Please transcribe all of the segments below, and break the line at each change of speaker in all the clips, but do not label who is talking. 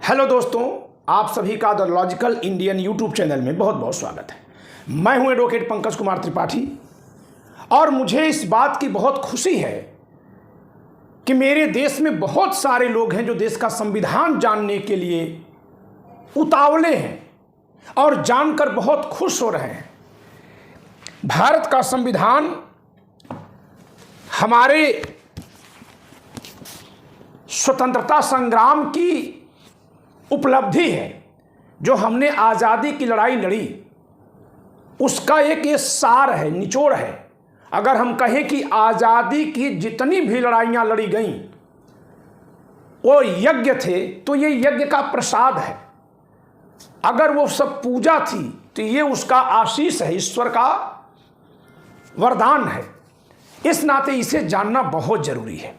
Hello दोस्तों, आप सभी का the logical Indian YouTube channel में बहुत बहुत स्वागत है। मैं हूं एडवोकेट पंकज कुमार त्रिपाठी और मुझे इस बात की बहुत खुशी है कि मेरे देश में बहुत सारे लोग हैं जो देश का संविधान जानने के लिए उतावले हैं और जानकर बहुत खुश हो रहे हैं। भारत का संविधान हमारे स्वतंत्रता संग्राम की उपलब्धि है। जो हमने आज़ादी की लड़ाई लड़ी उसका एक ये सार है, निचोड़ है। अगर हम कहें कि आज़ादी की जितनी भी लड़ाइयाँ लड़ी गईं वो यज्ञ थे तो ये यज्ञ का प्रसाद है। अगर वो सब पूजा थी तो ये उसका आशीष है, ईश्वर का वरदान है। इस नाते इसे जानना बहुत जरूरी है।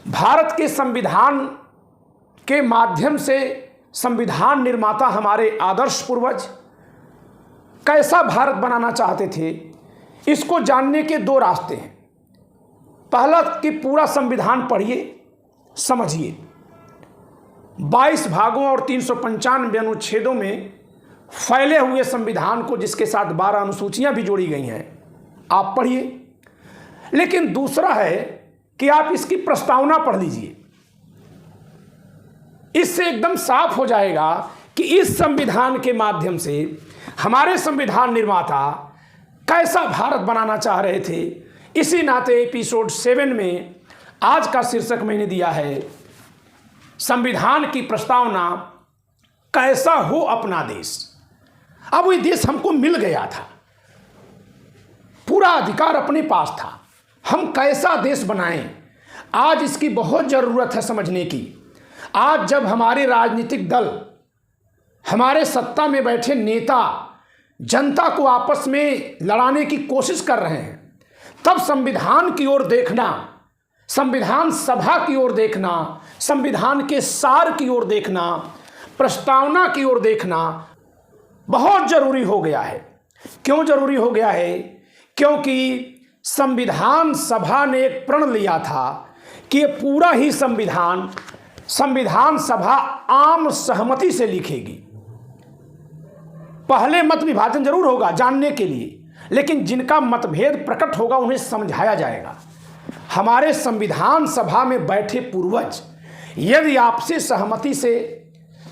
भारत के संविधान के माध्यम से संविधान निर्माता हमारे आदर्श पूर्वज कैसा भारत बनाना चाहते थे, इसको जानने के दो रास्ते हैं। पहला कि पूरा संविधान पढ़िए, समझिए। 22 भागों और 395 अनुच्छेदों में फैले हुए संविधान को, जिसके साथ 12 अनुसूचियां भी जोड़ी गई हैं, आप पढ़िए। लेकिन दूसरा है कि आप इसकी प्रस्तावना पढ़ लीजिए। इससे एकदम साफ हो जाएगा कि इस संविधान के माध्यम से हमारे संविधान निर्माता कैसा भारत बनाना चाह रहे थे। इसी नाते एपिसोड 7 में आज का शीर्षक मैंने दिया है, संविधान की प्रस्तावना, कैसा हो अपना देश। अब ये देश हमको मिल गया था, पूरा अधिकार अपने पास था, हम कैसा देश बनाएं। आज इसकी बहुत ज़रूरत है समझने की। आज जब हमारे राजनीतिक दल, हमारे सत्ता में बैठे नेता जनता को आपस में लड़ाने की कोशिश कर रहे हैं, तब संविधान की ओर देखना, संविधान सभा की ओर देखना, संविधान के सार की ओर देखना, प्रस्तावना की ओर देखना बहुत जरूरी हो गया है। क्यों जरूरी हो गया है? क्योंकि संविधान सभा ने एक प्रण लिया था कि ये पूरा ही संविधान सभा आम सहमति से लिखेगी। पहले मत विभाजन जरूर होगा जानने के लिए, लेकिन जिनका मतभेद प्रकट होगा उन्हें समझाया जाएगा। हमारे संविधान सभा में बैठे पूर्वज यदि आपसी सहमति से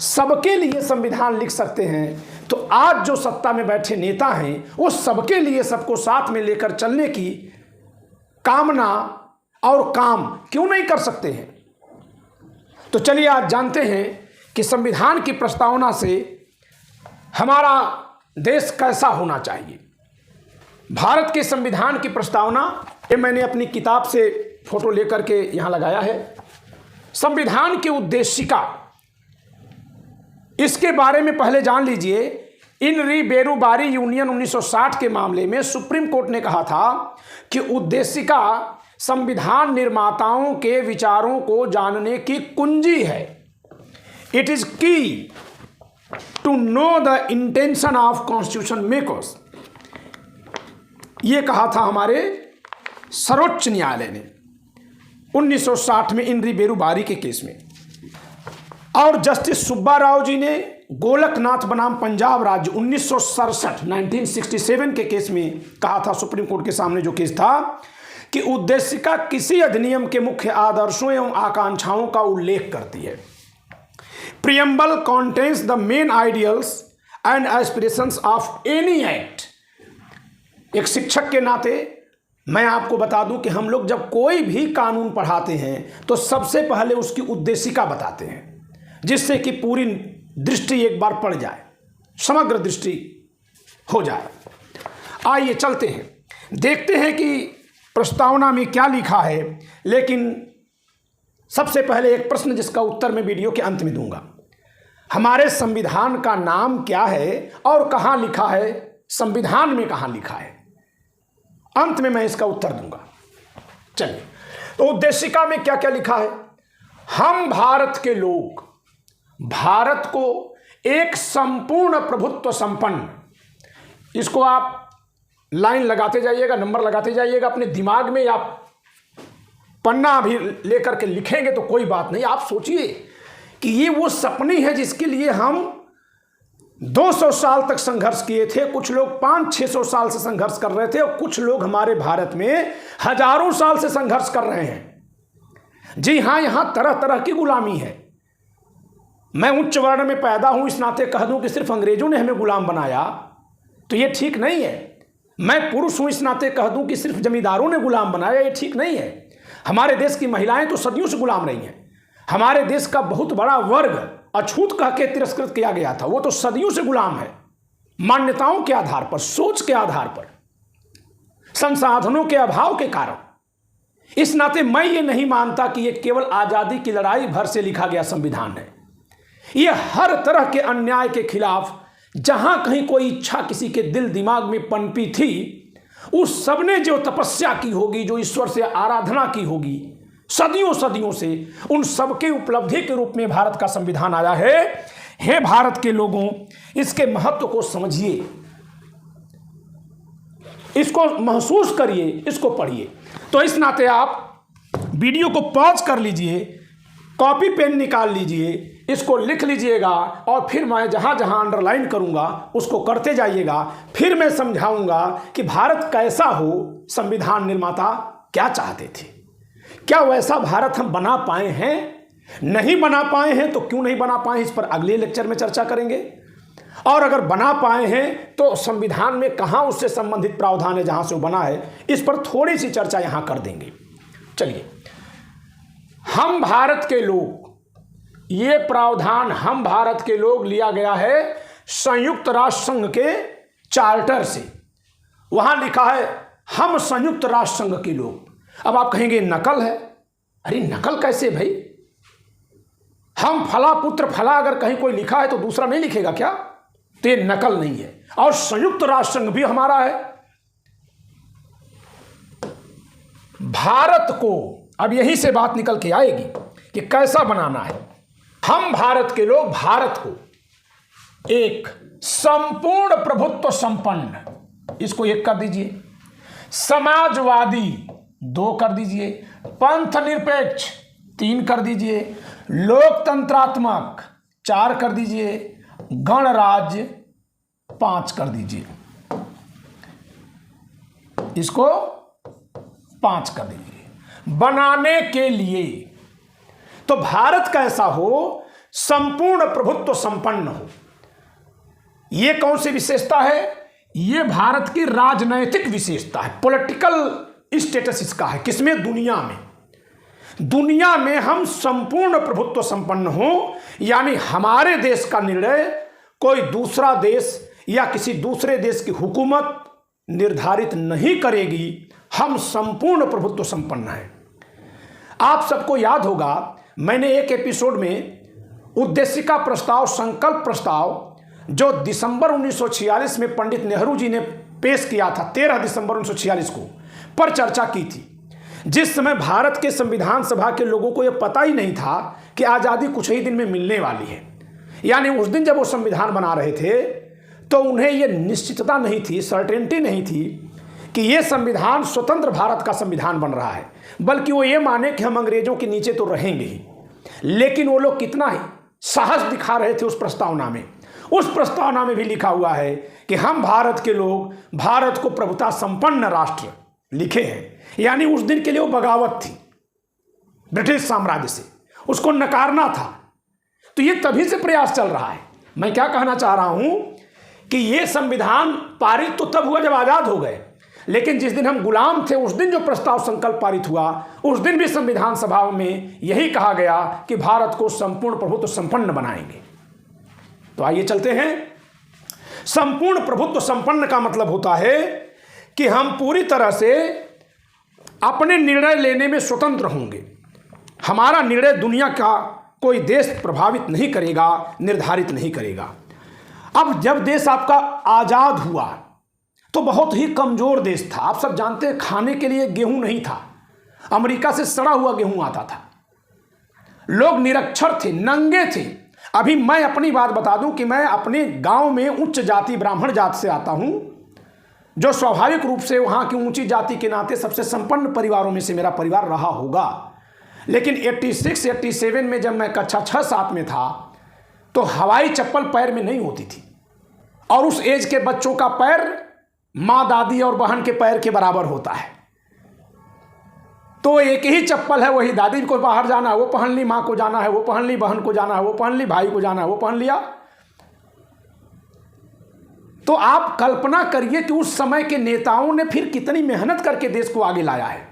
सबके लिए संविधान लिख सकते हैं, तो आज जो सत्ता में बैठे नेता हैं वो सबके लिए, सबको साथ में लेकर चलने की कामना और काम क्यों नहीं कर सकते हैं। तो चलिए आज जानते हैं कि संविधान की प्रस्तावना से हमारा देश कैसा होना चाहिए। भारत के संविधान की प्रस्तावना, ये मैंने अपनी किताब से फोटो लेकर के यहाँ लगाया है। संविधान की उद्देशिका, इसके बारे में पहले जान लीजिए। इन री बेरूबारी यूनियन 1960 के मामले में सुप्रीम कोर्ट ने कहा था कि उद्देशिका संविधान निर्माताओं के विचारों को जानने की कुंजी है। It is key to know the intention of constitution makers. यह कहा था हमारे सर्वोच्च न्यायालय ने 1960 में इन री बेरूबारी के केस में। और जस्टिस सुब्बा राव जी ने गोलकनाथ बनाम पंजाब राज्य 1967 के केस में कहा था, सुप्रीम कोर्ट के सामने जो केस था, कि उद्देशिका किसी अधिनियम के मुख्य आदर्शों एवं आकांक्षाओं का उल्लेख करती है। Preamble contains the main ideals and aspirations of any act. एक शिक्षक के नाते मैं आपको बता दूं कि हम लोग जब कोई भी कानून पढ़ाते हैं तो सबसे पहले उसकी उद्देशिका बताते हैं, जिससे कि पूरी दृष्टि एक बार पड़ जाए, समग्र दृष्टि हो जाए। आइए चलते हैं, देखते हैं कि प्रस्तावना में क्या लिखा है। लेकिन सबसे पहले एक प्रश्न जिसका उत्तर मैं वीडियो के अंत में दूंगा। हमारे संविधान का नाम क्या है और कहाँ लिखा है? संविधान में कहाँ लिखा है? अंत में मैं इसका उत्तर दूंगा। चलिए, तो उद्देशिका में क्या क्या लिखा है? हम भारत के लोग भारत को एक संपूर्ण प्रभुत्व संपन्न, इसको आप लाइन लगाते जाइएगा, नंबर लगाते जाइएगा अपने दिमाग में, या पन्ना भी लेकर के लिखेंगे तो कोई बात नहीं। आप सोचिए कि ये वो सपने हैं जिसके लिए हम 200 साल तक संघर्ष किए थे, कुछ लोग 500-600 साल से संघर्ष कर रहे थे, और कुछ लोग हमारे भारत में हजारों साल से संघर्ष कर रहे हैं। जी हाँ, यहां तरह तरह की गुलामी है। मैं उच्च वर्ण में पैदा हूं, इस नाते कह दूं कि सिर्फ अंग्रेजों ने हमें गुलाम बनाया तो ये ठीक नहीं है। मैं पुरुष हूं, इस नाते कह दूं कि सिर्फ जमींदारों ने गुलाम बनाया, ये ठीक नहीं है। हमारे देश की महिलाएं तो सदियों से गुलाम रही हैं। हमारे देश का बहुत बड़ा वर्ग अछूत कह के तिरस्कृत किया गया था, वो तो सदियों से गुलाम है। मान्यताओं के आधार पर, सोच के आधार पर, संसाधनों के अभाव के कारण। इस नाते मैं ये नहीं मानता कि ये केवल आजादी की लड़ाई भर से लिखा गया संविधान है। ये हर तरह के अन्याय के खिलाफ जहां कहीं कोई इच्छा किसी के दिल दिमाग में पनपी थी, उस सबने जो तपस्या की होगी, जो ईश्वर से आराधना की होगी सदियों सदियों से, उन सबके उपलब्धि के रूप में भारत का संविधान आया है। हे भारत के लोगों, इसके महत्व को समझिए, इसको महसूस करिए, इसको पढ़िए। तो इस नाते आप वीडियो को पॉज कर लीजिए, कॉपी पेन निकाल लीजिए, इसको लिख लीजिएगा, और फिर मैं जहां जहां अंडरलाइन करूंगा उसको करते जाइएगा। फिर मैं समझाऊंगा कि भारत कैसा हो, संविधान निर्माता क्या चाहते थे। क्या वैसा भारत हम बना पाए हैं? नहीं बना पाए हैं तो क्यों नहीं बना पाए, इस पर अगले लेक्चर में चर्चा करेंगे। और अगर बना पाए हैं तो संविधान में कहां उससे संबंधित प्रावधान है जहां से वो बना है, इस पर थोड़ी सी चर्चा यहां कर देंगे। चलिए, हम भारत के लोग, ये प्रावधान हम भारत के लोग लिया गया है संयुक्त राष्ट्र संघ के चार्टर से। वहां लिखा है हम संयुक्त राष्ट्र संघ के लोग। अब आप कहेंगे नकल है। अरे नकल कैसे भाई? हम फला पुत्र फला अगर कहीं कोई लिखा है तो दूसरा नहीं लिखेगा क्या? तो ये नकल नहीं है। और संयुक्त राष्ट्र संघ भी हमारा है। भारत को अब यहीं से बात निकल के आएगी कि कैसा बनाना है। हम भारत के लोग भारत को एक संपूर्ण प्रभुत्व संपन्न, इसको 1 कर दीजिए, समाजवादी 2 कर दीजिए, पंथ निरपेक्ष 3 कर दीजिए, लोकतंत्रात्मक 4 कर दीजिए, गणराज्य 5 कर दीजिए, इसको 5 कर दीजिए बनाने के लिए। तो भारत कैसा हो? संपूर्ण प्रभुत्व संपन्न हो। यह कौन सी विशेषता है? यह भारत की राजनैतिक विशेषता है, पॉलिटिकल स्टेटस इसका है। किसमें? दुनिया में। दुनिया में हम संपूर्ण प्रभुत्व संपन्न हो, यानी हमारे देश का निर्णय कोई दूसरा देश या किसी दूसरे देश की हुकूमत निर्धारित नहीं करेगी। हम संपूर्ण प्रभुत्व संपन्न हैं। आप सबको याद होगा, मैंने एक एपिसोड में उद्देशिका प्रस्ताव, संकल्प प्रस्ताव, जो दिसंबर 1946 में पंडित नेहरू जी ने पेश किया था, 13 दिसंबर 1946 को, पर चर्चा की थी। जिस समय भारत के संविधान सभा के लोगों को यह पता ही नहीं था कि आज़ादी कुछ ही दिन में मिलने वाली है। यानी उस दिन जब वो संविधान बना रहे थे तो उन्हें यह निश्चितता नहीं थी, सर्टेनिटी नहीं थी कि यह संविधान स्वतंत्र भारत का संविधान बन रहा है, बल्कि वो ये माने कि हम अंग्रेजों के नीचे तो रहेंगे ही। लेकिन वो लोग कितना ही साहस दिखा रहे थे उस प्रस्तावना में। उस प्रस्तावना में भी लिखा हुआ है कि हम भारत के लोग भारत को प्रभुता संपन्न राष्ट्र लिखे हैं। यानी उस दिन के लिए वो बगावत थी ब्रिटिश साम्राज्य से, उसको नकारना था। तो ये तभी से प्रयास चल रहा है। मैं क्या कहना चाह रहा हूं कि ये संविधान पारित तो तब हुआ जब आजाद हो गए, लेकिन जिस दिन हम गुलाम थे उस दिन जो प्रस्ताव संकल्प पारित हुआ, उस दिन भी संविधान सभा में यही कहा गया कि भारत को संपूर्ण प्रभुत्व संपन्न बनाएंगे। तो आइए चलते हैं। संपूर्ण प्रभुत्व संपन्न का मतलब होता है कि हम पूरी तरह से अपने निर्णय लेने में स्वतंत्र होंगे। हमारा निर्णय दुनिया का कोई देश प्रभावित नहीं करेगा, निर्धारित नहीं करेगा। अब जब देश आपका आजाद हुआ तो बहुत ही कमजोर देश था। आप सब जानते हैं, खाने के लिए गेहूं नहीं था, अमेरिका से सड़ा हुआ गेहूं आता था। लोग निरक्षर थे, नंगे थे। अभी मैं अपनी बात बता दूं कि मैं अपने गांव में उच्च जाति ब्राह्मण जात से आता हूं, जो स्वाभाविक रूप से वहां की ऊंची जाति के नाते सबसे संपन्न परिवारों में से मेरा परिवार रहा होगा। लेकिन 86 87 में जब मैं कक्षा 6-7 में था तो हवाई चप्पल पैर में नहीं होती थी, और उस एज के बच्चों का पैर माँ, दादी और बहन के पैर के बराबर होता है। तो एक ही चप्पल है, वही दादी को बाहर जाना है वो पहन ली, माँ को जाना है वो पहन ली, बहन को जाना है वो पहन ली, भाई को जाना है वो पहन लिया। तो आप कल्पना करिए कि उस समय के नेताओं ने फिर कितनी मेहनत करके देश को आगे लाया है।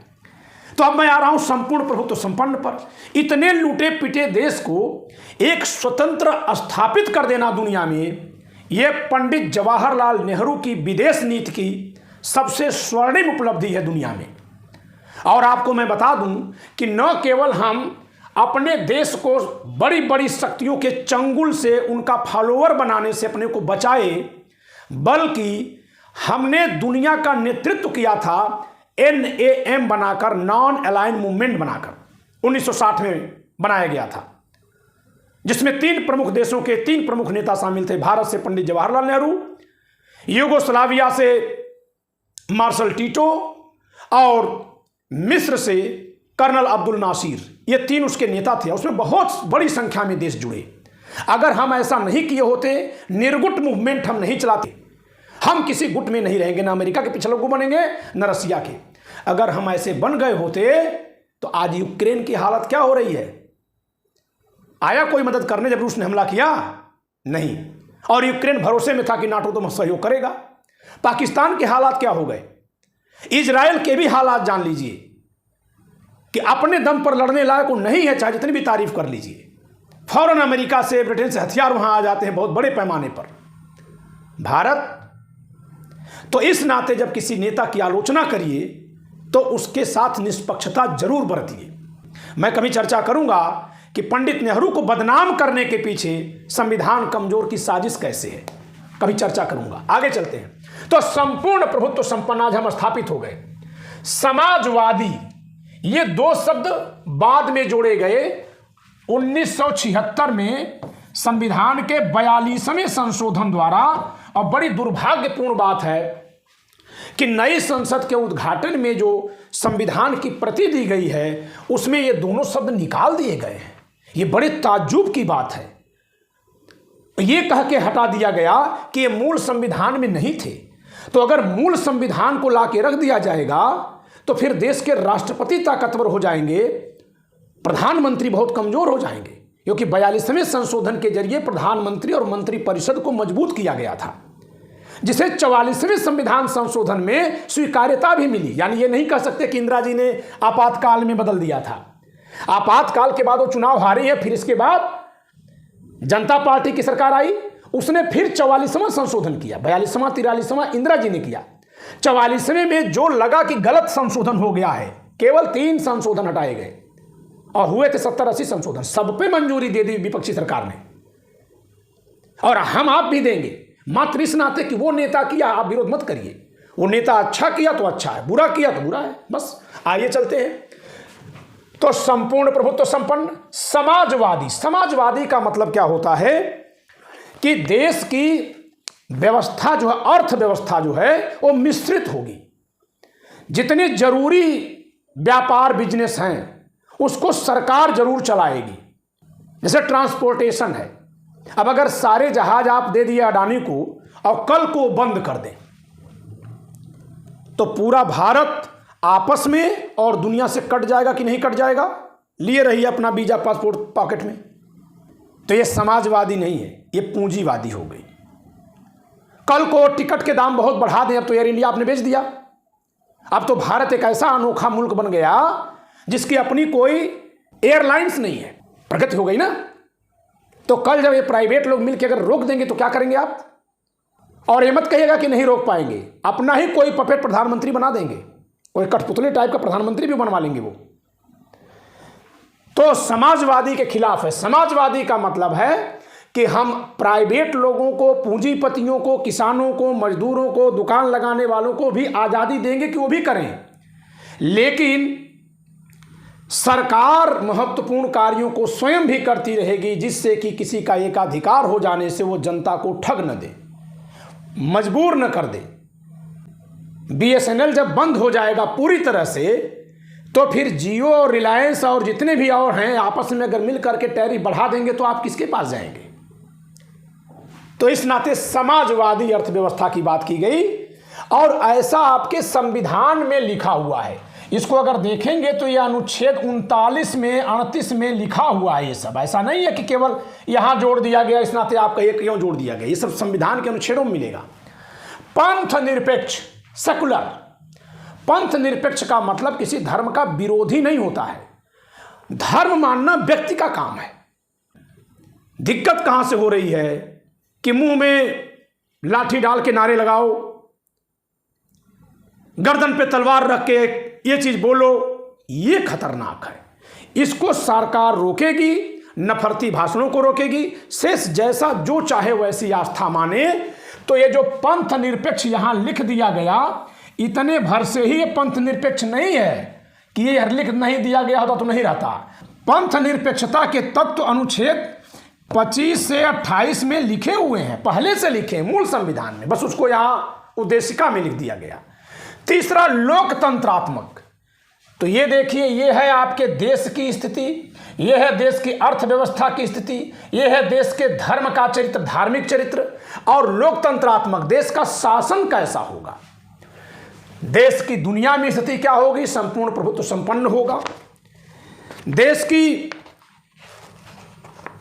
तो अब मैं आ रहा हूं संपूर्ण प्रभुत्व संपन्न पर। इतने लूटे पिटे देश को एक स्वतंत्र स्थापित कर देना दुनिया में, यह पंडित जवाहरलाल नेहरू की विदेश नीति की सबसे स्वर्णिम उपलब्धि है दुनिया में। और आपको मैं बता दूं कि न केवल हम अपने देश को बड़ी बड़ी शक्तियों के चंगुल से, उनका फॉलोअर बनाने से अपने को बचाए, बल्कि हमने दुनिया का नेतृत्व किया था NAM बनाकर, नॉन अलाइन मूवमेंट बनाकर 1960 में बनाया गया था, जिसमें 3 प्रमुख देशों के 3 प्रमुख नेता शामिल थे। भारत से पंडित जवाहरलाल नेहरू, यूगोस्लाविया से मार्शल टीटो और मिस्र से कर्नल अब्दुल नासिर। ये 3 उसके नेता थे। उसमें बहुत बड़ी संख्या में देश जुड़े। अगर हम ऐसा नहीं किए होते, निर्गुट मूवमेंट हम नहीं चलाते, हम किसी गुट में नहीं रहेंगे, ना अमेरिका के पिछलग्गू बनेंगे न रसिया के। अगर हम ऐसे बन गए होते तो आज यूक्रेन की हालत क्या हो रही है? आया कोई मदद करने जब रूस ने हमला किया? नहीं। और यूक्रेन भरोसे में था कि नाटो तो सहयोग करेगा। पाकिस्तान के हालात क्या हो गए? इजराइल के भी हालात जान लीजिए कि अपने दम पर लड़ने लायक वो नहीं है, चाहे जितनी भी तारीफ कर लीजिए। फौरन अमेरिका से, ब्रिटेन से हथियार वहां आ जाते हैं बहुत बड़े पैमाने पर। भारत तो इस नाते जब किसी नेता की आलोचना करिए तो उसके साथ निष्पक्षता जरूर बरतिए। मैं कभी चर्चा करूंगा कि पंडित नेहरू को बदनाम करने के पीछे संविधान कमजोर की साजिश कैसे है, कभी चर्चा करूंगा। आगे चलते हैं। तो संपूर्ण प्रभुत्व संपन्न आज हम स्थापित हो गए। समाजवादी, ये 2 शब्द बाद में जोड़े गए 1976 में संविधान के 42वें संशोधन द्वारा। और बड़ी दुर्भाग्यपूर्ण बात है कि नई संसद के उद्घाटन में जो संविधान की प्रति दी गई है उसमें ये दोनों शब्द निकाल दिए गए हैं। ये बड़े ताज्जुब की बात है। ये कह के हटा दिया गया कि ये मूल संविधान में नहीं थे। तो अगर मूल संविधान को ला के रख दिया जाएगा तो फिर देश के राष्ट्रपति ताकतवर हो जाएंगे, प्रधानमंत्री बहुत कमजोर हो जाएंगे, क्योंकि 42वें संशोधन के जरिए प्रधानमंत्री और मंत्रिपरिषद को मजबूत किया गया था, जिसे 44वें संविधान संशोधन में स्वीकार्यता भी मिली। यानी ये नहीं कह सकते कि इंदिरा जी ने आपातकाल में बदल दिया था। आपातकाल के बाद वो चुनाव हारी है, फिर इसके बाद जनता पार्टी की सरकार आई, उसने फिर 44वां संशोधन किया। 42वां 43वां इंदिरा जी ने किया। 44वें में जो लगा कि गलत संशोधन हो गया है, केवल 3 संशोधन हटाए गए और हुए थे 70-80 संशोधन। सब पे मंजूरी दे दी विपक्षी सरकार ने, और हम आप भी देंगे, मात्र इस नाते कि वो नेता किया, आप विरोध मत करिए। वो नेता अच्छा किया तो अच्छा है, बुरा किया तो बुरा है। बस आइए चलते हैं। तो संपूर्ण प्रभुत्व संपन्न समाजवादी, समाजवादी का मतलब क्या होता है कि देश की व्यवस्था जो है, अर्थव्यवस्था जो है वो मिश्रित होगी। जितने जरूरी व्यापार बिजनेस हैं उसको सरकार जरूर चलाएगी। जैसे ट्रांसपोर्टेशन है, अब अगर सारे जहाज आप दे दिए अडानी को और कल को बंद कर दें तो पूरा भारत आपस में और दुनिया से कट जाएगा कि नहीं कट जाएगा? लिए रहिए अपना वीजा पासपोर्ट पॉकेट में। तो ये समाजवादी नहीं है, ये पूंजीवादी हो गई। कल को टिकट के दाम बहुत बढ़ा दें, अब तो एयर इंडिया आपने बेच दिया। अब तो भारत एक ऐसा अनोखा मुल्क बन गया जिसकी अपनी कोई एयरलाइंस नहीं है। प्रगति हो गई ना। तो कल जब ये प्राइवेट लोग मिलकर अगर रोक देंगे तो क्या करेंगे आप? और ये मत कहिएगा कि नहीं रोक पाएंगे, अपना ही कोई पपेट प्रधानमंत्री बना देंगे, कोई कठपुतली टाइप का प्रधानमंत्री भी बनवा लेंगे वो। तो समाजवादी के खिलाफ है। समाजवादी का मतलब है कि हम प्राइवेट लोगों को, पूंजीपतियों को, किसानों को, मजदूरों को, दुकान लगाने वालों को भी आज़ादी देंगे कि वो भी करें, लेकिन सरकार महत्वपूर्ण कार्यों को स्वयं भी करती रहेगी, जिससे कि किसी का एकाधिकार हो जाने से वो जनता को ठग न दे, मजबूर न कर दे। BSNL जब बंद हो जाएगा पूरी तरह से तो फिर जियो और रिलायंस और जितने भी और हैं आपस में अगर मिल करके टैरिफ बढ़ा देंगे तो आप किसके पास जाएंगे? तो इस नाते समाजवादी अर्थव्यवस्था की बात की गई और ऐसा आपके संविधान में लिखा हुआ है। इसको अगर देखेंगे तो यह अनुच्छेद 39 में 38 में लिखा हुआ है। ये सब ऐसा नहीं है कि केवल यहां जोड़ दिया गया, इस नाते आपका एक क्यों जोड़ दिया गया। ये सब संविधान के अनुच्छेदों में मिलेगा। पंथ निरपेक्ष, सेकुलर। पंथ निरपेक्ष का मतलब किसी धर्म का विरोधी नहीं होता है। धर्म मानना व्यक्ति का काम है। दिक्कत कहां से हो रही है कि मुंह में लाठी डाल के नारे लगाओ, गर्दन पे तलवार रख के ये चीज बोलो, ये खतरनाक है। इसको सरकार रोकेगी, नफरती भाषणों को रोकेगी। शेष जैसा जो चाहे वैसी आस्था माने। तो ये जो पंथ निरपेक्ष यहां लिख दिया गया, इतने भर से ही ये पंथ निरपेक्ष नहीं है कि ये लिख नहीं दिया गया होता तो नहीं रहता। पंथ निरपेक्षता के तत्व अनुच्छेद 25 से 28 में लिखे हुए हैं, पहले से लिखे हैं मूल संविधान में, बस उसको यहां उद्देशिका में लिख दिया गया। तीसरा, लोकतंत्रात्मक। तो ये देखिए, ये है आपके देश की स्थिति, ये है देश की अर्थव्यवस्था की स्थिति, ये है देश के धर्म का चरित्र, धार्मिक चरित्र। और लोकतंत्रात्मक, देश का शासन कैसा होगा, देश की दुनिया में स्थिति क्या होगी, संपूर्ण प्रभुत्व संपन्न होगा, देश की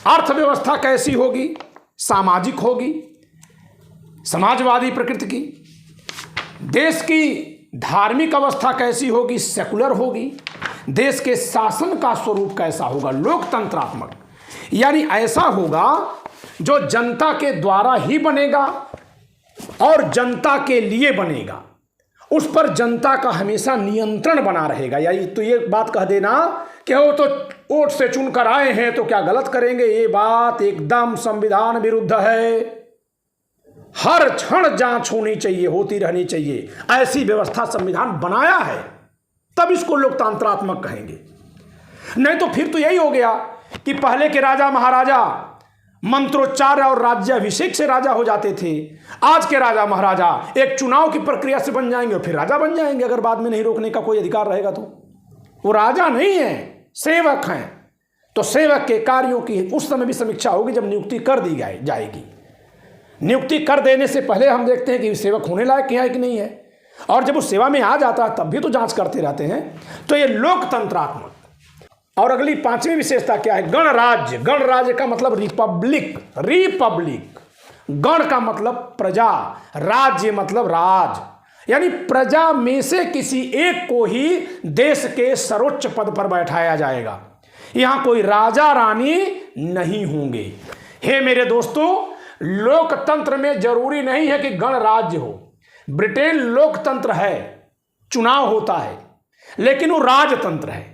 अर्थव्यवस्था कैसी होगी, सामाजिक होगी, समाजवादी प्रकृति की, देश की धार्मिक अवस्था कैसी होगी, सेकुलर होगी, देश के शासन का स्वरूप कैसा होगा, लोकतंत्रात्मक। यानी ऐसा होगा जो जनता के द्वारा ही बनेगा और जनता के लिए बनेगा, उस पर जनता का हमेशा नियंत्रण बना रहेगा। यानी तो ये बात कह देना कि वो तो वोट से चुनकर आए हैं तो क्या गलत करेंगे, ये बात एकदम संविधान विरुद्ध है। हर क्षण जांच होनी चाहिए, होती रहनी चाहिए। ऐसी व्यवस्था संविधान बनाया है, तब इसको लोकतंत्रात्मक कहेंगे। नहीं तो फिर तो यही हो गया कि पहले के राजा महाराजा मंत्रोच्चार और राज्याभिषेक से राजा हो जाते थे। आज के राजा महाराजा एक चुनाव की प्रक्रिया से बन जाएंगे और फिर राजा बन जाएंगे, अगर बाद में नहीं रोकने का कोई अधिकार रहेगा तो। वो राजा नहीं है, सेवक हैं। तो सेवक के कार्यों की उस समय भी समीक्षा होगी जब नियुक्ति कर दी जाएगी। नियुक्ति कर देने से पहले हम देखते हैं कि सेवक होने लायक है कि नहीं है, और जब वो सेवा में आ जाता है तब भी तो जांच करते रहते हैं। तो ये लोकतंत्रात्मक। और अगली पांचवी विशेषता क्या है, गणराज्य। गणराज्य का मतलब रिपब्लिक, रिपब्लिक। गण का मतलब प्रजा, राज्य मतलब राज, यानी प्रजा में से किसी एक को ही देश के सर्वोच्च पद पर बैठाया जाएगा। यहां कोई राजा रानी नहीं होंगे। हे मेरे दोस्तों, लोकतंत्र में जरूरी नहीं है कि गणराज्य हो। ब्रिटेन लोकतंत्र है, चुनाव होता है, लेकिन वो राजतंत्र है।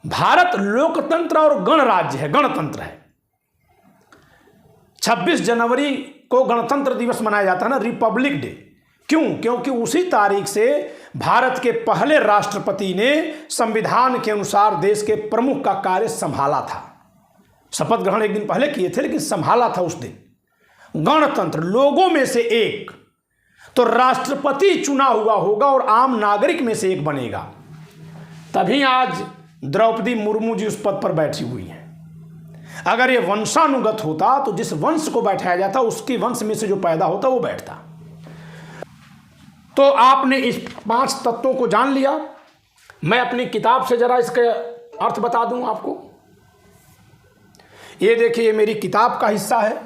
भारत लोकतंत्र और गणराज्य है, गणतंत्र है। 26 जनवरी को गणतंत्र दिवस मनाया जाता है ना, रिपब्लिक डे। क्यों? क्योंकि उसी तारीख से भारत के पहले राष्ट्रपति ने संविधान के अनुसार देश के प्रमुख का कार्य संभाला था। शपथ ग्रहण एक दिन पहले किए थे, लेकिन संभाला था उस दिन। गणतंत्र, लोगों में से एक, तो राष्ट्रपति चुना हुआ होगा और आम नागरिक में से एक बनेगा। तभी आज द्रौपदी मुर्मू जी उस पद पर बैठी हुई हैं। अगर ये वंशानुगत होता तो जिस वंश को बैठाया जाता उसके वंश में से जो पैदा होता वो बैठता। तो आपने इस 5 तत्वों को जान लिया। मैं अपनी किताब से जरा इसके अर्थ बता दूं आपको। ये देखिए, मेरी किताब का हिस्सा है।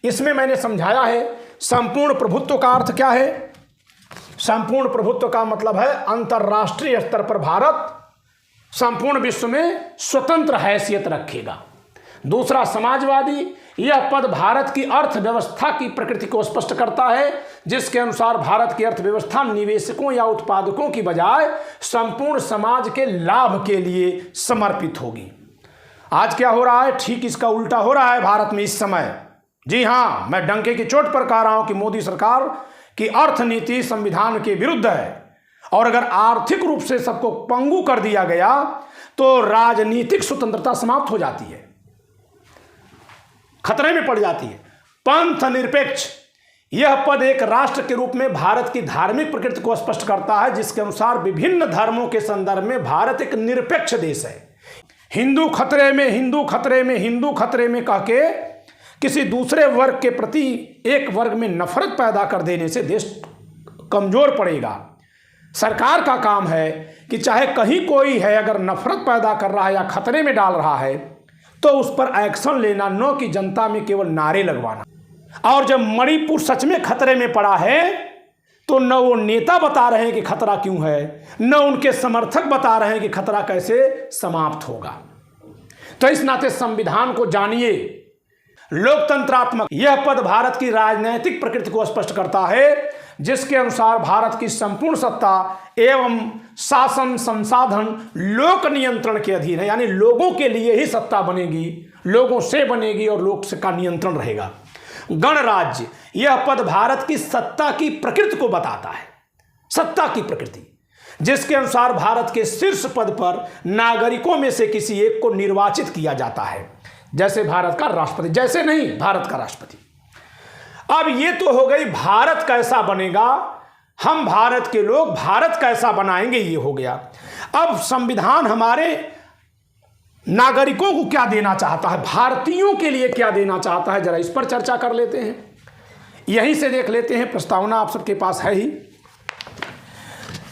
इसमें मैंने समझाया है संपूर्ण प्रभुत्व का अर्थ क्या है। संपूर्ण प्रभुत्व का मतलब है अंतर्राष्ट्रीय स्तर पर भारत संपूर्ण विश्व में स्वतंत्र हैसियत रखेगा। दूसरा, समाजवादी। यह पद भारत की अर्थव्यवस्था की प्रकृति को स्पष्ट करता है, जिसके अनुसार भारत की अर्थव्यवस्था निवेशकों या उत्पादकों की बजाय संपूर्ण समाज के लाभ के लिए समर्पित होगी। आज क्या हो रहा है, ठीक इसका उल्टा हो रहा है भारत में इस समय। जी हाँ, मैं डंके की चोट पर कह रहा हूं कि मोदी सरकार की अर्थनीति संविधान के विरुद्ध है। और अगर आर्थिक रूप से सबको पंगु कर दिया गया तो राजनीतिक स्वतंत्रता समाप्त हो जाती है, खतरे में पड़ जाती है। पंथ निरपेक्ष, यह पद एक राष्ट्र के रूप में भारत की धार्मिक प्रकृति को स्पष्ट करता है, जिसके अनुसार विभिन्न धर्मों के संदर्भ में भारत एक निरपेक्ष देश है। हिंदू खतरे में, हिंदू खतरे में, हिंदू खतरे में कह के किसी दूसरे वर्ग के प्रति एक वर्ग में नफरत पैदा कर देने से देश कमजोर पड़ेगा। सरकार का काम है कि चाहे कहीं कोई है अगर नफरत पैदा कर रहा है या खतरे में डाल रहा है तो उस पर एक्शन लेना, न कि जनता में केवल नारे लगवाना। और जब मणिपुर सच में खतरे में पड़ा है तो न वो नेता बता रहे हैं कि खतरा क्यों है, न उनके समर्थक बता रहे हैं कि खतरा कैसे समाप्त होगा। तो इस नाते संविधान को जानिए। लोकतंत्रात्मक यह पद भारत की राजनैतिक प्रकृति को स्पष्ट करता है, जिसके अनुसार भारत की संपूर्ण सत्ता एवं शासन संसाधन लोक नियंत्रण के अधीन है, यानी लोगों के लिए ही सत्ता बनेगी, लोगों से बनेगी और लोक का नियंत्रण रहेगा। गणराज्य यह पद भारत की सत्ता की प्रकृति को बताता है, सत्ता की प्रकृति, जिसके अनुसार भारत के शीर्ष पद पर नागरिकों में से किसी एक को निर्वाचित किया जाता है, जैसे भारत का राष्ट्रपति, जैसे नहीं भारत का राष्ट्रपति। अब ये तो हो गई भारत कैसा बनेगा, हम भारत के लोग भारत कैसा बनाएंगे, ये हो गया। अब संविधान हमारे नागरिकों को क्या देना चाहता है, भारतीयों के लिए क्या देना चाहता है, जरा इस पर चर्चा कर लेते हैं। यहीं से देख लेते हैं, प्रस्तावना आप सबके पास है ही।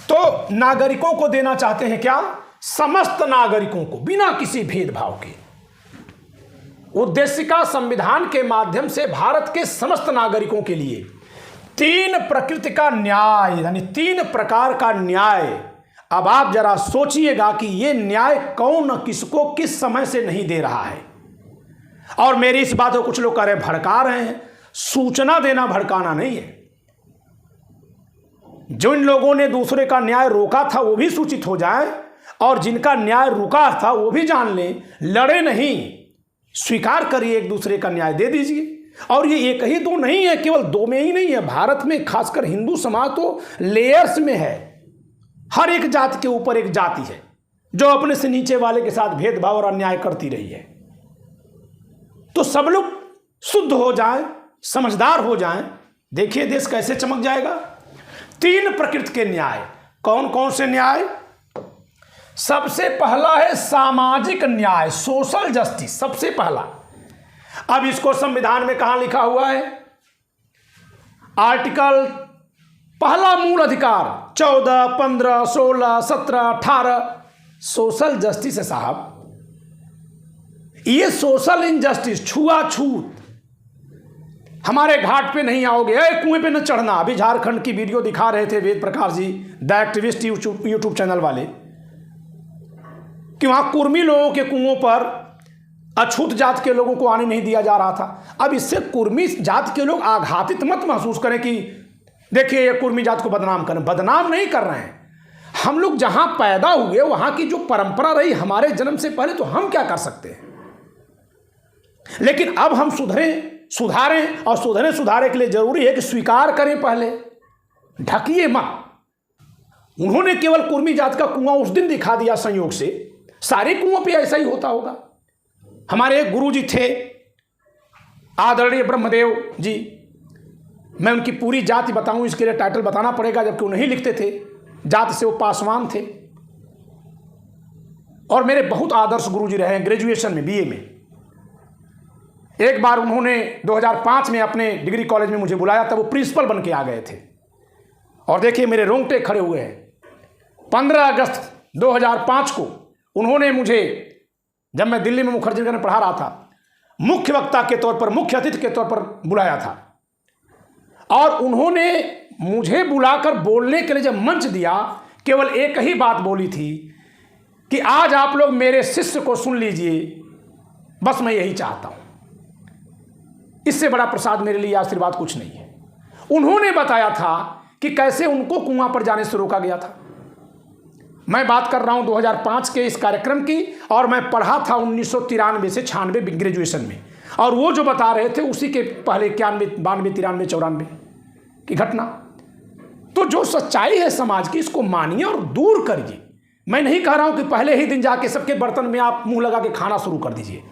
तो नागरिकों को देना चाहते हैं क्या, समस्त नागरिकों को बिना किसी भेदभाव के। उद्देशिका संविधान के माध्यम से भारत के समस्त नागरिकों के लिए तीन प्रकृति का न्याय, यानी तीन प्रकार का न्याय। अब आप जरा सोचिएगा कि ये न्याय कौन किसको किस समय से नहीं दे रहा है। और मेरी इस बात को कुछ लोग कह रहे भड़का रहे हैं, सूचना देना भड़काना नहीं है। जिन लोगों ने दूसरे का न्याय रोका था वो भी सूचित हो जाए, और जिनका न्याय रुका था वो भी जान लें। लड़े नहीं, स्वीकार करिए, एक दूसरे का न्याय दे दीजिए। और ये एक ही दो नहीं है, केवल दो में ही नहीं है, भारत में खासकर हिंदू समाज तो लेयर्स में है। हर एक जाति के ऊपर एक जाति है जो अपने से नीचे वाले के साथ भेदभाव और अन्याय करती रही है। तो सब लोग शुद्ध हो जाएं, समझदार हो जाएं, देखिए देश कैसे चमक जाएगा। तीन प्रकृति के न्याय, कौन कौन से न्याय? सबसे पहला है सामाजिक न्याय, सोशल जस्टिस, सबसे पहला। अब इसको संविधान में कहां लिखा हुआ है? आर्टिकल पहला मूल अधिकार 14, 15, 16, 17, 18 सोशल जस्टिस है साहब। ये सोशल इनजस्टिस, छुआछूत, हमारे घाट पे नहीं आओगे, कुएं पे न चढ़ना। अभी झारखंड की वीडियो दिखा रहे थे Ved Prakash ji, the activist YouTube channel वाले, कि वहां कुर्मी लोगों के कुओं पर अछूत जात के लोगों को आने नहीं दिया जा रहा था। अब इससे कुर्मी जात के लोग आघातित मत महसूस करें कि देखिए ये कुर्मी जात को बदनाम करें। बदनाम नहीं कर रहे हैं, हम लोग जहां पैदा हुए वहां की जो परंपरा रही हमारे जन्म से पहले, तो हम क्या कर सकते हैं। लेकिन अब हम सुधारें, और सुधारे के लिए जरूरी है कि स्वीकार करें, पहले ढकिए मत। उन्होंने केवल कुर्मी जात का कुआं उस दिन दिखा दिया संयोग से, सारे कुओं पे ऐसा ही होता होगा। हमारे एक गुरु जी थे आदरणीय ब्रह्मदेव जी, मैं उनकी पूरी जाति बताऊं इसके लिए टाइटल बताना पड़ेगा, जबकि वो नहीं लिखते थे, जाति से वो पासवान थे और मेरे बहुत आदर्श गुरु जी रहे हैं। ग्रेजुएशन में, बीए में एक बार उन्होंने 2005 में अपने डिग्री कॉलेज में मुझे बुलाया, तब वो प्रिंसिपल बन के आ गए थे। और देखिए मेरे रोंगटे खड़े हुए हैं। 15 अगस्त 2005 को उन्होंने मुझे, जब मैं दिल्ली में मुखर्जी नगर में पढ़ा रहा था, मुख्य वक्ता के तौर पर, मुख्य अतिथि के तौर पर बुलाया था। और उन्होंने मुझे बुलाकर बोलने के लिए जब मंच दिया, केवल एक ही बात बोली थी कि आज आप लोग मेरे शिष्य को सुन लीजिए, बस मैं यही चाहता हूं। इससे बड़ा प्रसाद मेरे लिए, आशीर्वाद कुछ नहीं है। उन्होंने बताया था कि कैसे उनको कुआं पर जाने से रोका गया था। मैं बात कर रहा हूं 2005 के इस कार्यक्रम की, और मैं पढ़ा था 1993 से 96 ग्रेजुएशन में। और वो जो बता रहे थे उसी के पहले 91, 92, 93, 94 की घटना। तो जो सच्चाई है समाज की, इसको मानिए और दूर करिए। मैं नहीं कह रहा हूं कि पहले ही दिन जाके सबके बर्तन में आप मुंह लगा के खाना शुरू कर दीजिए।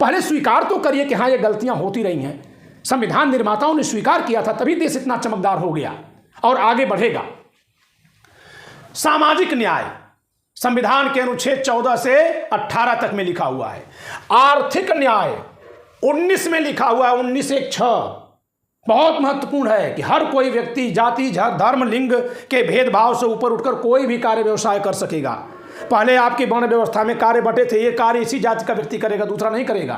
पहले स्वीकार तो करिए कि हाँ ये गलतियां होती रही हैं, संविधान निर्माताओं ने स्वीकार किया था, तभी देश इतना चमकदार हो गया और आगे बढ़ेगा। सामाजिक न्याय संविधान के अनुच्छेद 14 से 18 तक में लिखा हुआ है। आर्थिक न्याय 19 में लिखा हुआ है, 19(1)(6) बहुत महत्वपूर्ण है कि हर कोई व्यक्ति जाति, धर्म, लिंग के भेदभाव से ऊपर उठकर कोई भी कार्य व्यवसाय कर सकेगा। पहले आपकी वर्ण व्यवस्था में कार्य बटे थे, ये कार्य इसी जाति का व्यक्ति करेगा, दूसरा नहीं करेगा।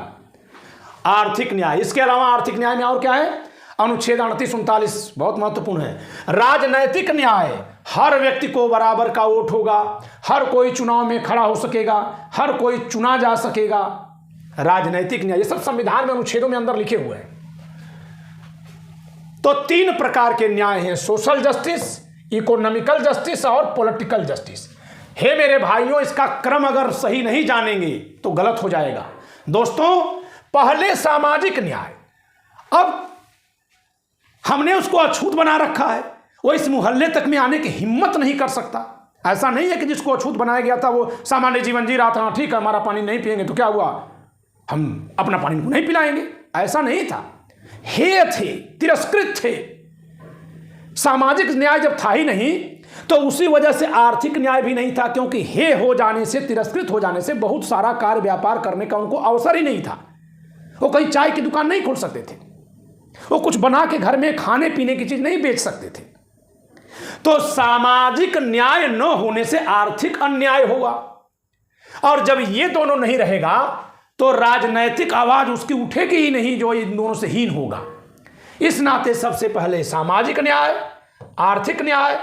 आर्थिक न्याय, इसके अलावा आर्थिक न्याय में और क्या है? अनुच्छेद 38-39 बहुत महत्वपूर्ण है। राजनैतिक न्याय, हर व्यक्ति को बराबर का वोट होगा, हर कोई चुनाव में खड़ा हो सकेगा, हर कोई चुना जा सकेगा। राजनैतिक न्याय, ये सब संविधान में अनुच्छेदों में अंदर लिखे हुए हैं। तो 3 प्रकार के न्याय हैं, सोशल जस्टिस, इकोनॉमिकल जस्टिस और पॉलिटिकल जस्टिस। हे मेरे भाइयों, इसका क्रम अगर सही नहीं जानेंगे तो गलत हो जाएगा। दोस्तों, पहले सामाजिक न्याय, अब हमने उसको अछूत बना रखा है, वो इस मोहल्ले तक में आने की हिम्मत नहीं कर सकता। ऐसा नहीं है कि जिसको अछूत बनाया गया था वो सामान्य जीवन जी रहा था, ठीक है हमारा पानी नहीं पिएंगे तो क्या हुआ, हम अपना पानी को नहीं पिलाएंगे, ऐसा नहीं था। हेय थे, तिरस्कृत थे। सामाजिक न्याय जब था ही नहीं तो उसी वजह से आर्थिक न्याय भी नहीं था, क्योंकि हेय हो जाने से, तिरस्कृत हो जाने से बहुत सारा कार्य व्यापार करने का उनको अवसर ही नहीं था। वो कहीं चाय की दुकान नहीं खोल सकते थे, वो कुछ बना के घर में खाने पीने की चीज नहीं बेच सकते थे। तो सामाजिक न्याय न होने से आर्थिक अन्याय होगा, और जब ये दोनों नहीं रहेगा तो राजनैतिक आवाज उसकी उठेगी ही नहीं, जो इन दोनों से हीन होगा। इस नाते सबसे पहले सामाजिक न्याय, आर्थिक न्याय,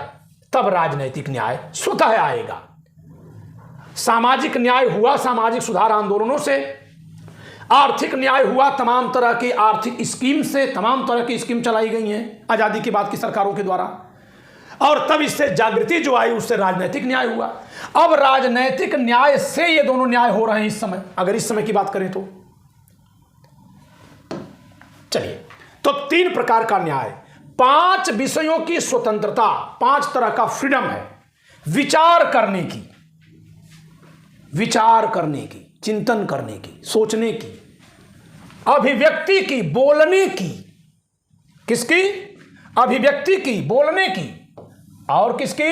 तब राजनैतिक न्याय स्वतः आएगा। सामाजिक न्याय हुआ सामाजिक सुधार आंदोलनों से, आर्थिक न्याय हुआ तमाम तरह की आर्थिक स्कीम से, तमाम तरह की स्कीम चलाई गई हैं आजादी के बाद की सरकारों के द्वारा, और तब इससे जागृति जो आई उससे राजनीतिक न्याय हुआ। अब राजनीतिक न्याय से ये दोनों न्याय हो रहे हैं इस समय, अगर इस समय की बात करें तो। चलिए, तो 3 प्रकार का न्याय, 5 विषयों की स्वतंत्रता, 5 तरह का फ्रीडम है। विचार करने की, चिंतन करने की, सोचने की, अभिव्यक्ति की, बोलने की, किसकी? अभिव्यक्ति की, बोलने की, और किसकी?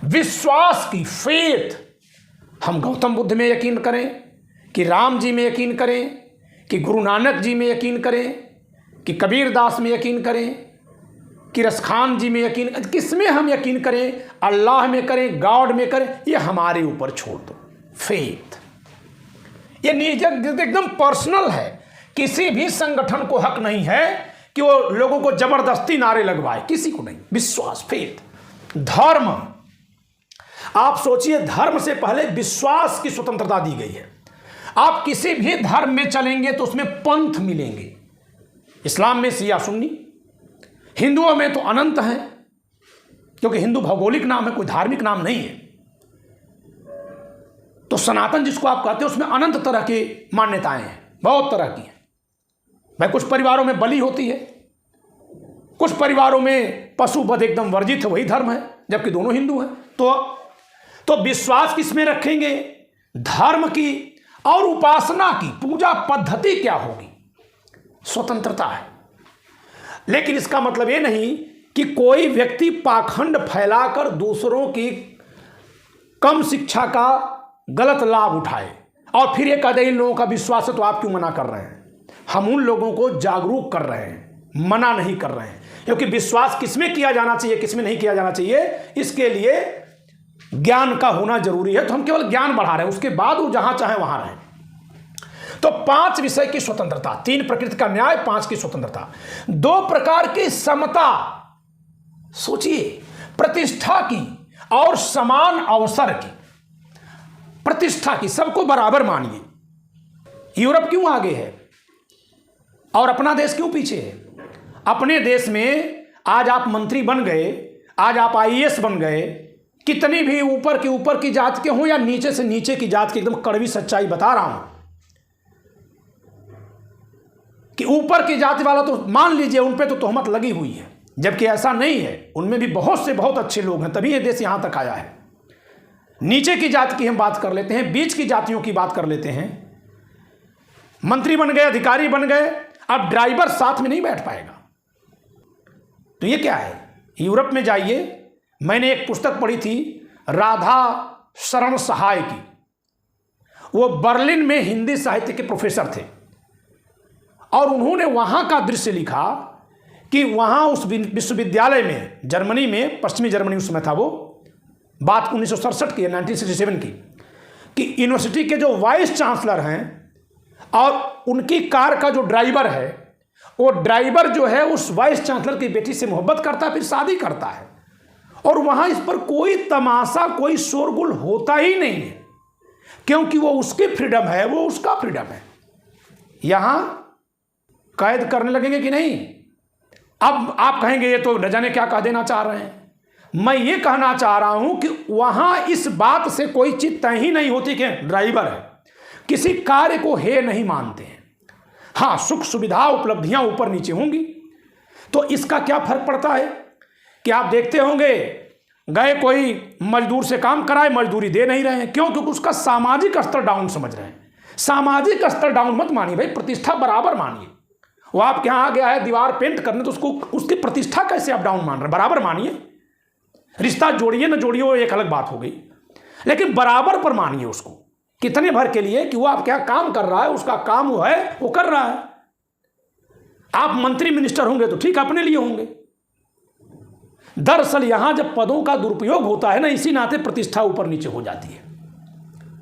विश्वास की, फेथ। हम गौतम बुद्ध में यकीन करें, कि राम जी में यकीन करें, कि गुरु नानक जी में यकीन करें, कि कबीर दास में यकीन करें, कि रसखान जी में यकीन, किसमें हम यकीन करें? अल्लाह में करें, गॉड में करें, ये हमारे ऊपर छोड़ दो। फेथ ये एकदम पर्सनल है, किसी भी संगठन को हक नहीं है कि वो लोगों को जबरदस्ती नारे लगवाए, किसी को नहीं। विश्वास, फेथ। धर्म, आप सोचिए, धर्म से पहले विश्वास की स्वतंत्रता दी गई है। आप किसी भी धर्म में चलेंगे तो उसमें पंथ मिलेंगे। इस्लाम में शिया सुन्नी, हिंदुओं में तो अनंत है, क्योंकि हिंदू भौगोलिक नाम है, कोई धार्मिक नाम नहीं है। तो सनातन जिसको आप कहते हैं उसमें अनंत तरह की मान्यताएं हैं, बहुत तरह की हैं। भाई कुछ परिवारों में बलि होती है, कुछ परिवारों में पशु वध एकदम वर्जित है, वही धर्म है, जबकि दोनों हिंदू हैं। तो विश्वास किसमें रखेंगे? धर्म की और उपासना की, पूजा पद्धति क्या होगी, स्वतंत्रता है। लेकिन इसका मतलब ये नहीं कि कोई व्यक्ति पाखंड फैलाकर दूसरों की कम शिक्षा का गलत लाभ उठाए और फिर ये कह दे इन लोगों का विश्वास है तो आप क्यों मना कर रहे हैं। हम उन लोगों को जागरूक कर रहे हैं, मना नहीं कर रहे हैं, क्योंकि विश्वास किसमें किया जाना चाहिए, किसमें नहीं किया जाना चाहिए, इसके लिए ज्ञान का होना जरूरी है। तो हम केवल ज्ञान बढ़ा रहे हैं, उसके बाद वो जहां चाहे वहां रहें। तो 5 विषय की स्वतंत्रता, 3 प्रकृति का न्याय, 5 की स्वतंत्रता, 2 प्रकार की समता। सोचिए, प्रतिष्ठा की और समान अवसर की। प्रतिष्ठा की, सबको बराबर मानिए। यूरोप क्यों आगे है और अपना देश क्यों पीछे है? अपने देश में आज आप मंत्री बन गए, आज आप IAS बन गए, कितनी भी ऊपर की जात के हों या नीचे से नीचे की जात की, एकदम कड़वी सच्चाई बता रहा हूं कि ऊपर की जाति वाला तो मान लीजिए उन पे तो तोहमत लगी हुई है, जबकि ऐसा नहीं है। उनमें भी बहुत से बहुत अच्छे लोग हैं, तभी ये देश यहां तक आया है। नीचे की जाति की हम बात कर लेते हैं, बीच की जातियों की बात कर लेते हैं। मंत्री बन गए, अधिकारी बन गए, अब ड्राइवर साथ में नहीं बैठ पाएगा। तो ये क्या है? यूरोप में जाइए, मैंने एक पुस्तक पढ़ी थी राधा शरण सहाय की। वो बर्लिन में हिंदी साहित्य के प्रोफेसर थे और उन्होंने वहां का दृश्य लिखा कि वहां उस विश्वविद्यालय में, जर्मनी में, पश्चिमी जर्मनी उस समय था, वो बात 1967 की, 1967 की, कि यूनिवर्सिटी के जो वाइस चांसलर हैं और उनकी कार का जो ड्राइवर है, वो ड्राइवर जो है उस वाइस चांसलर की बेटी से मोहब्बत करता है, फिर शादी करता है, और वहां इस पर कोई तमाशा, कोई शोरगुल होता ही नहीं है, क्योंकि वो उसकी फ्रीडम है, वो उसका फ्रीडम है। यहां कैद करने लगेंगे कि नहीं? अब आप कहेंगे ये तो न जाने क्या कह देना चाह रहे हैं। मैं ये कहना चाह रहा हूं कि वहां इस बात से कोई चीज तय ही नहीं होती कि ड्राइवर है, किसी कार्य को हे नहीं मानते हैं। हाँ, सुख सुविधा उपलब्धियां ऊपर नीचे होंगी, तो इसका क्या फर्क पड़ता है कि आप देखते होंगे गए कोई मजदूर से काम कराए, मजदूरी दे नहीं रहे हैं, क्यों? क्योंकि उसका सामाजिक स्तर डाउन समझ रहे हैं। सामाजिक स्तर डाउन मत मानिए भाई, प्रतिष्ठा बराबर मानिए। वो आपके यहाँ आ गया है दीवार पेंट करने, तो उसको उसकी प्रतिष्ठा कैसे आप डाउन मान रहे हैं? बराबर मानिए। रिश्ता जोड़िए न जोड़िए वो एक अलग बात हो गई, लेकिन बराबर पर मानिए उसको, कितने भर के लिए कि वो आप क्या काम कर रहा है, उसका काम वो है, वो कर रहा है। आप मंत्री मिनिस्टर होंगे तो ठीक अपने लिए होंगे। दरअसल यहां जब पदों का दुरुपयोग होता है ना, इसी नाते प्रतिष्ठा ऊपर नीचे हो जाती है।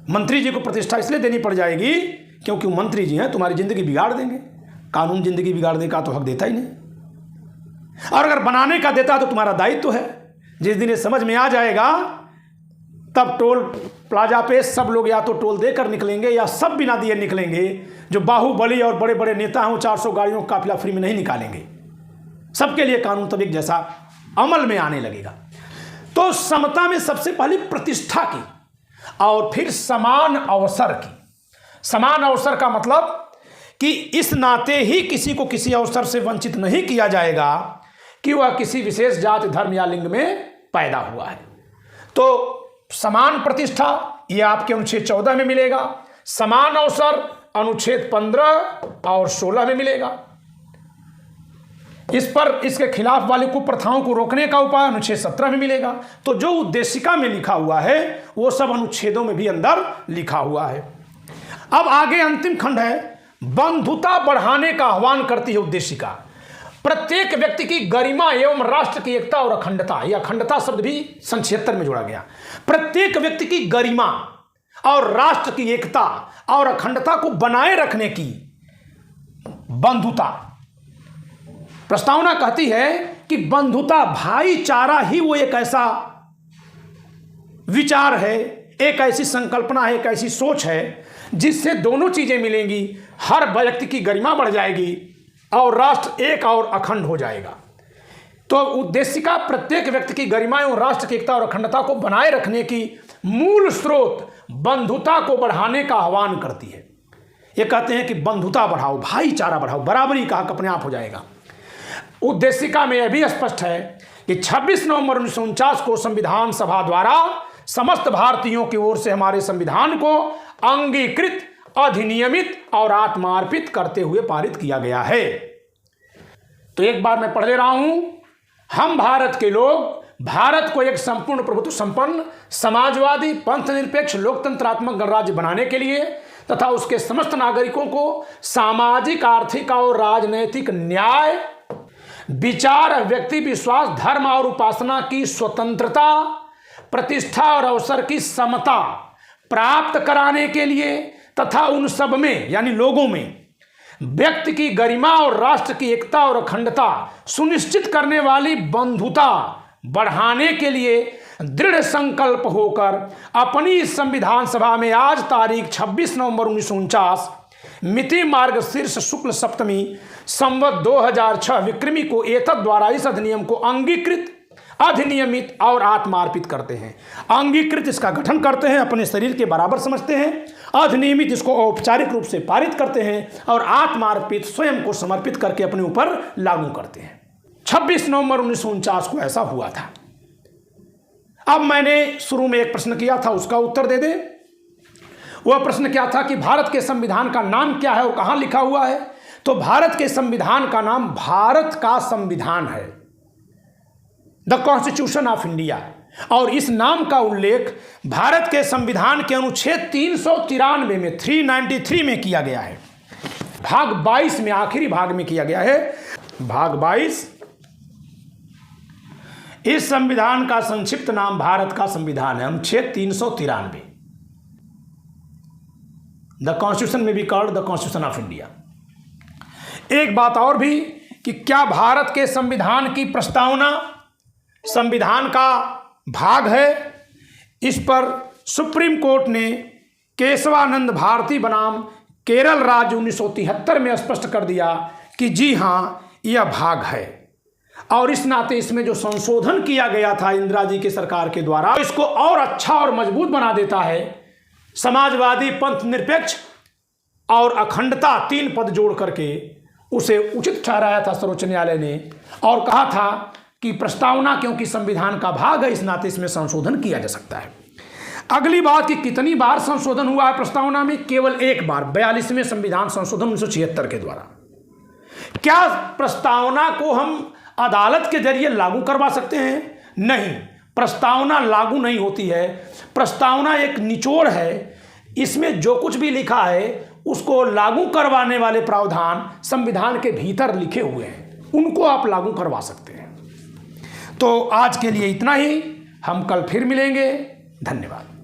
मंत्री जी को प्रतिष्ठा इसलिए देनी पड़ जाएगी क्योंकि वो मंत्री जी हैं, तुम्हारी जिंदगी बिगाड़ देंगे। कानून जिंदगी बिगाड़ने का तो हक देता ही नहीं, और अगर बनाने का देता तो तुम्हारा दायित्व है। जिस दिन ये समझ में आ जाएगा तब टोल प्लाजा पे सब लोग या तो टोल देकर निकलेंगे या सब बिना दिए निकलेंगे। जो बाहुबली और बड़े बड़े नेता हैं 400 गाड़ियों का काफिला फ्री में नहीं निकालेंगे। सबके लिए कानून तब एक जैसा अमल में आने लगेगा। तो समता में सबसे पहले प्रतिष्ठा की और फिर समान अवसर की। समान अवसर का मतलब कि इस नाते ही किसी को किसी अवसर से वंचित नहीं किया जाएगा कि वह किसी विशेष जाति, धर्म या लिंग में पैदा हुआ है। तो समान प्रतिष्ठा ये आपके अनुच्छेद 14 में मिलेगा। समान अवसर अनुच्छेद 15 और 16 में मिलेगा। इस पर इसके खिलाफ वाली कुप्रथाओं को रोकने का उपाय अनुच्छेद 17 में मिलेगा। तो जो उद्देशिका में लिखा हुआ है वो सब अनुच्छेदों में भी अंदर लिखा हुआ है। अब आगे अंतिम खंड है, बंधुता बढ़ाने का आह्वान करती है उद्देशिका। प्रत्येक व्यक्ति की गरिमा एवं राष्ट्र की एकता और अखंडता, यह अखंडता शब्द भी सन 76 में जोड़ा गया। प्रत्येक व्यक्ति की गरिमा और राष्ट्र की एकता और अखंडता को बनाए रखने की बंधुता प्रस्तावना कहती है कि बंधुता, भाईचारा ही वो एक ऐसा विचार है, एक ऐसी संकल्पना है, एक ऐसी सोच है जिससे दोनों चीजें मिलेंगी। हर व्यक्ति की गरिमा बढ़ जाएगी और राष्ट्र एक और अखंड हो जाएगा। तो उद्देशिका प्रत्येक व्यक्ति की गरिमा एवं राष्ट्र की एकता और अखंडता को बनाए रखने की मूल स्रोत बंधुता को बढ़ाने का आह्वान करती है। ये कहते हैं कि बंधुता बढ़ाओ, भाईचारा बढ़ाओ, बराबरी का हक अपने आप हो जाएगा। उद्देशिका में यह भी स्पष्ट है कि 26 नवंबर 1949 को संविधान सभा द्वारा समस्त भारतीयों की ओर से हमारे संविधान को अंगीकृत, अधिनियमित और आत्मार्पित करते हुए पारित किया गया है। तो एक बार मैं पढ़ ले रहा हूं। हम भारत के लोग भारत को एक संपूर्ण प्रभुत्व संपन्न, समाजवादी, पंथ निरपेक्ष, लोकतंत्रात्मक गणराज्य बनाने के लिए तथा उसके समस्त नागरिकों को सामाजिक, आर्थिक और राजनैतिक न्याय, विचार, व्यक्ति विश्वास, धर्म और उपासना की स्वतंत्रता, प्रतिष्ठा और अवसर की समता प्राप्त कराने के लिए तथा उन सब में यानी लोगों में व्यक्ति की गरिमा और राष्ट्र की एकता और अखंडता सुनिश्चित करने वाली बंधुता बढ़ाने के लिए दृढ़ संकल्प होकर अपनी इस संविधान सभा में आज तारीख 26 नवंबर 1949 मिति मार्गशीर्ष शुक्ल सप्तमी संवत 2006 विक्रमी को एतद द्वारा इस अधिनियम को अंगीकृत, अधिनियमित और आत्मार्पित करते हैं। अंगीकृत इसका गठन करते हैं, अपने शरीर के बराबर समझते हैं। अधिनियमित इसको औपचारिक रूप से पारित करते हैं और आत्मार्पित स्वयं को समर्पित करके अपने ऊपर लागू करते हैं। 26 नवंबर 1949 को ऐसा हुआ था। अब मैंने शुरू में एक प्रश्न किया था, उसका उत्तर दे दे। वह प्रश्न क्या था कि भारत के संविधान का नाम क्या है और कहां लिखा हुआ है? तो भारत के संविधान का नाम भारत का संविधान है, द कॉन्स्टिट्यूशन ऑफ इंडिया। और इस नाम का उल्लेख भारत के संविधान के अनुच्छेद 393 में 393 में किया गया है। भाग 22 में, आखिरी भाग में किया गया है। भाग 22, इस संविधान का संक्षिप्त नाम भारत का संविधान है, अनुच्छेद 393। द कॉन्स्टिट्यूशन में be called the constitution of India. एक बात और भी कि क्या भारत के संविधान की प्रस्तावना संविधान का भाग है, इस पर सुप्रीम कोर्ट ने केशवानंद भारती बनाम केरल राज्य 1973 में स्पष्ट कर दिया कि जी हाँ, यह भाग है। और इस नाते इसमें जो संशोधन किया गया था इंदिरा जी की सरकार के द्वारा, इसको और अच्छा और मजबूत बना देता है। समाजवादी, पंथ निरपेक्ष और अखंडता 3 पद जोड़ करके उसे उचित ठहराया था सर्वोच्च न्यायालय ने, और कहा था कि प्रस्तावना क्योंकि संविधान का भाग है, इस नाते इसमें संशोधन किया जा सकता है। अगली बात कि कितनी बार संशोधन हुआ है प्रस्तावना में? केवल एक बार, 42वें संविधान संशोधन 1976 के द्वारा। क्या प्रस्तावना को हम अदालत के जरिए लागू करवा सकते हैं? नहीं, प्रस्तावना लागू नहीं होती है। प्रस्तावना एक निचोड़ है, इसमें जो कुछ भी लिखा है उसको लागू करवाने वाले प्रावधान संविधान के भीतर लिखे हुए हैं, उनको आप लागू करवा सकते हैं। तो आज के लिए इतना ही, हम कल फिर मिलेंगे। धन्यवाद।